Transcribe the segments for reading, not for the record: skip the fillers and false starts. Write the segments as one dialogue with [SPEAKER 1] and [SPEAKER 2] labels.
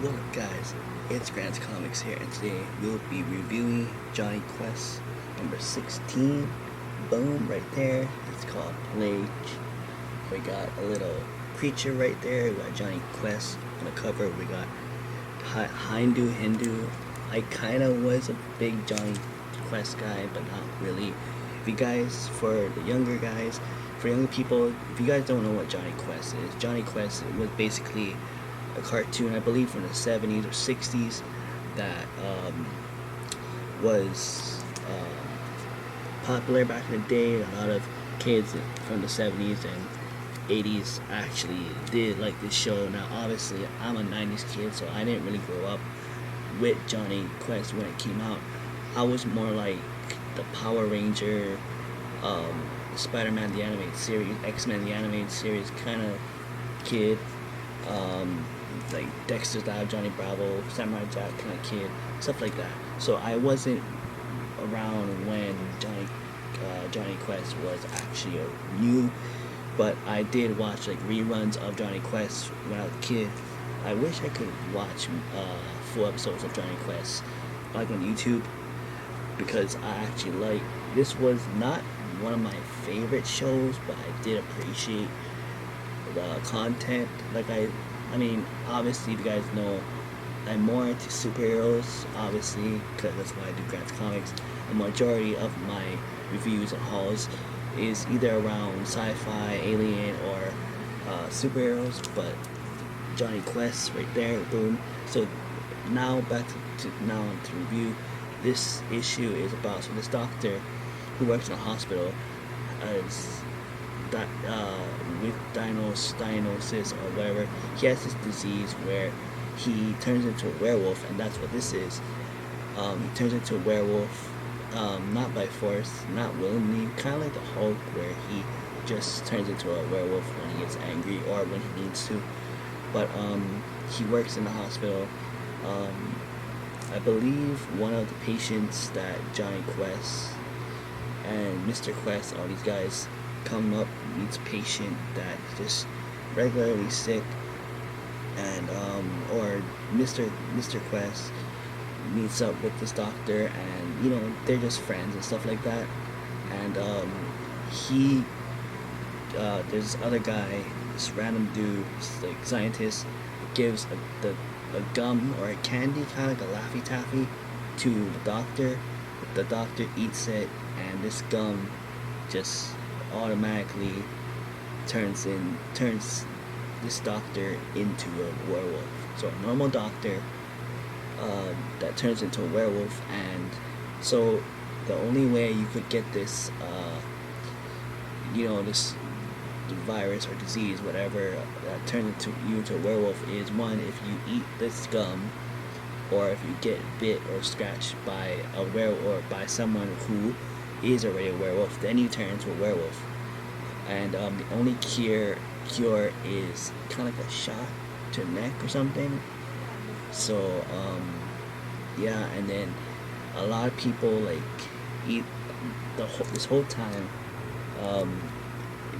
[SPEAKER 1] What up, guys? It's Grant's Comics here, and today we'll be reviewing Johnny Quest number 16. Boom, right there. It's called Plague. We got a little creature right there. We got Johnny Quest on the cover. We got Hindu. I kind of was a big Johnny Quest guy, but not really. If you guys, for the younger guys, for younger people, if you guys don't know what Johnny Quest is, Johnny Quest was basically a cartoon, I believe, from the 70s or 60s that was popular back in the day. A lot of kids from the 70s and 80s actually did like this show. Now, obviously, I'm a 90s kid, so I didn't really grow up with Johnny Quest when it came out. I was more like the Power Ranger, Spider-Man the animated series, X-Men the animated series kind of kid. Like Dexter's Lab, Johnny Bravo, Samurai Jack kind of kid, stuff like that. So I wasn't around when Johnny Quest was actually new, but I did watch like reruns of Johnny Quest when I was a kid. I wish I could watch full episodes of Johnny Quest like on YouTube, because I actually like, this was not one of my favorite shows, but I did appreciate the content. Like I mean, obviously, if you guys know, I'm more into superheroes, obviously, because that's why I do Grant's Comics. A majority of my reviews and hauls is either around sci-fi, alien, or superheroes, but Johnny Quest right there, boom. So now back to review. This issue is about, so this doctor who works in a hospital as that with diagnosis or whatever, he has this disease where he turns into a werewolf, and that's what this is. He turns into a werewolf, not by force, not willingly, kind of like the Hulk, where he just turns into a werewolf when he gets angry or when he needs to. But he works in the hospital. I believe one of the patients that Johnny Quest and Mr. Quest, all these guys come up, meets a patient that's just regularly sick, and or Mr. Quest meets up with this doctor, and they're just friends and stuff like that. And he there's this other guy, this random dude, this like scientist, gives a gum or a candy, kind of like a Laffy Taffy, to the doctor. The doctor eats it, and this gum just automatically turns this doctor into a werewolf. So a normal doctor that turns into a werewolf. And so the only way you could get this this virus or disease, whatever, that turns you into a werewolf is, one, if you eat this gum, or if you get bit or scratched by a werewolf or by someone who is already a werewolf, then you turn into a werewolf. And the only cure is kind of like a shot to the neck or something. So yeah, and then a lot of people like eat this whole time.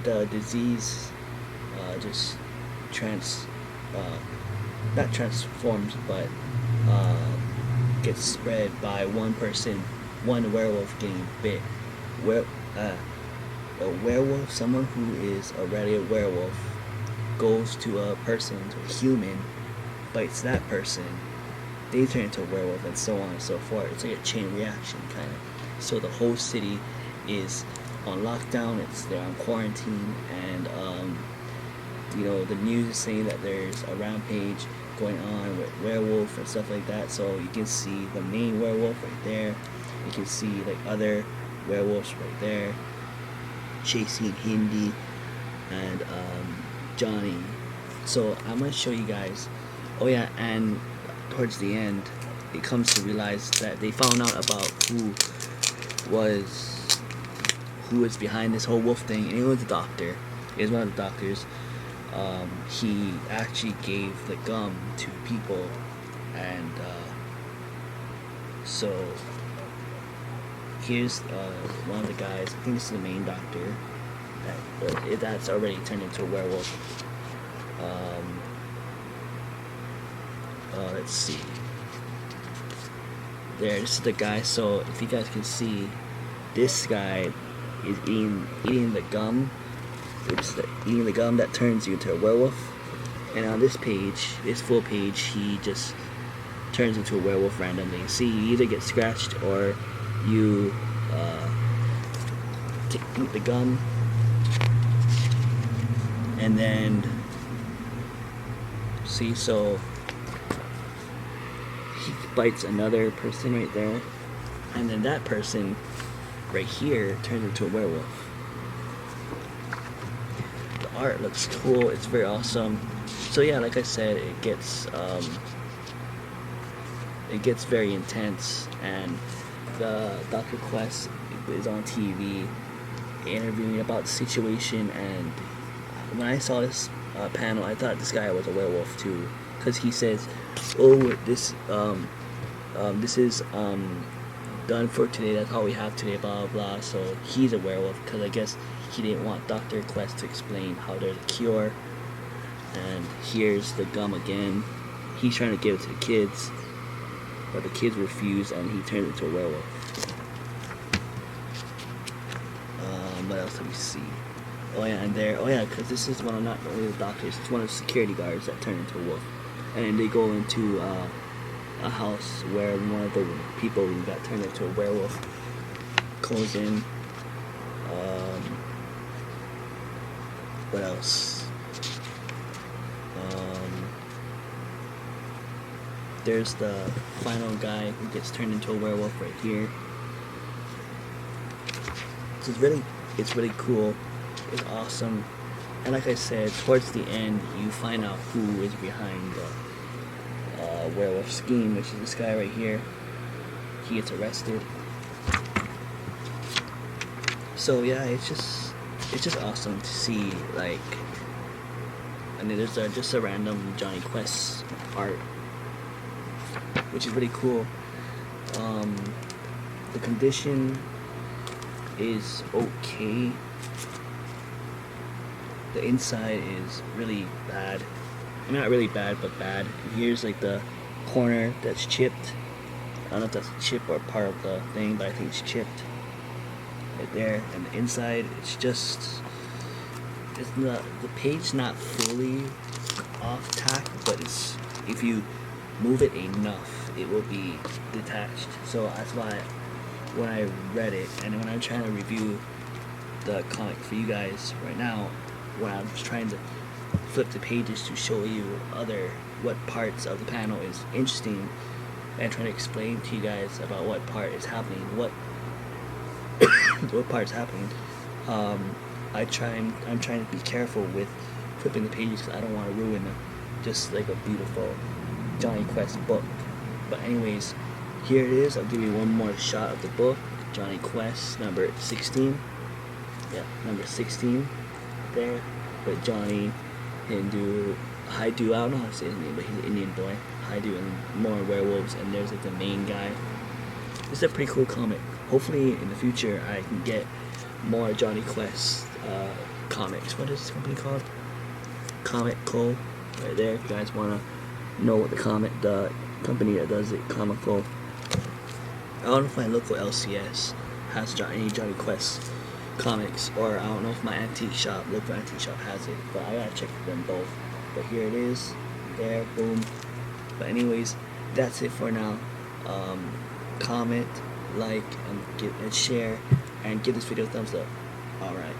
[SPEAKER 1] The disease just not transforms, but gets spread by one person, one werewolf getting bit. Where a werewolf, someone who is already a werewolf, goes to a person, to a human, bites that person, they turn into a werewolf, and so on and so forth. It's like a chain reaction, kind of. So the whole city is on lockdown. They're on quarantine, and the news is saying that there's a rampage going on with werewolf and stuff like that. So you can see the main werewolf right there. You can see like other werewolves right there chasing Hindi and Johnny. So I'm gonna show you guys. Oh yeah, and towards the end, it comes to realize that they found out about who was behind this whole wolf thing, and it was the doctor. It was one of the doctors. He actually gave the gum to people, and so here's one of the guys. I think this is the main doctor that's already turned into a werewolf. let's see. There, this is the guy. So if you guys can see, this guy is eating the gum. Eating the gum that turns you into a werewolf. And on this page, this full page, he just turns into a werewolf randomly. See, you either get scratched or you eat the gum, and then see, so he bites another person right there, and then that person right here turns into a werewolf. The art looks cool. It's very awesome. So yeah, like I said, it gets very intense, and the Dr. Quest is on TV interviewing about the situation. And when I saw this panel, I thought this guy was a werewolf too, because he says, "Oh, this is done for today. That's all we have today." Blah blah blah. So he's a werewolf because I guess he didn't want Dr. Quest to explain how there's a cure. And here's the gum again. He's trying to give it to the kids, but the kids refuse, and he turns into a werewolf. What else do we see? Oh yeah, and there. Oh yeah, because this is one of not only the doctors. It's one of the security guards that turn into a wolf, and then they go into a house where one of the people who got turned into a werewolf goes in. What else? There's the final guy who gets turned into a werewolf right here. So it's really cool. It's awesome. And like I said, towards the end, you find out who is behind the werewolf scheme, which is this guy right here. He gets arrested. So yeah, it's just awesome to see, like, and then there's just a random Johnny Quest art, which is really cool. The condition is okay. The inside is really bad. Not really bad, but bad. And here's like the corner that's chipped. I don't know if that's a chip or part of the thing, but I think it's chipped right there. And the inside, it's not, the page not fully off tack, but it's, if you move it enough, it will be detached. So that's why when I read it, and when I'm trying to review the comic for you guys right now, when I'm just trying to flip the pages to show you what parts of the panel is interesting, and trying to explain to you guys about what part is happening, what part's happening. I'm trying to be careful with flipping the pages because I don't want to ruin just like a beautiful Johnny Quest book. But anyways, here it is. I'll give you one more shot of the book. Johnny Quest, number 16. Yeah, number 16. There. But Johnny Hindu, Haidu, I don't know how to say his name, but he's an Indian boy. Haidu and more werewolves, and there's like the main guy. It's a pretty cool comic. Hopefully in the future I can get more Johnny Quest comics. What is this company called? Comic Co. Right there. If you guys want to know what the company that does it, Comic Co. I don't know if my local LCS has any Johnny Quest comics, or I don't know if my local antique shop has it, but I gotta check them both. But here it is. There, boom. But anyways, that's it for now. Comment, like, and share, and give this video a thumbs up. Alright.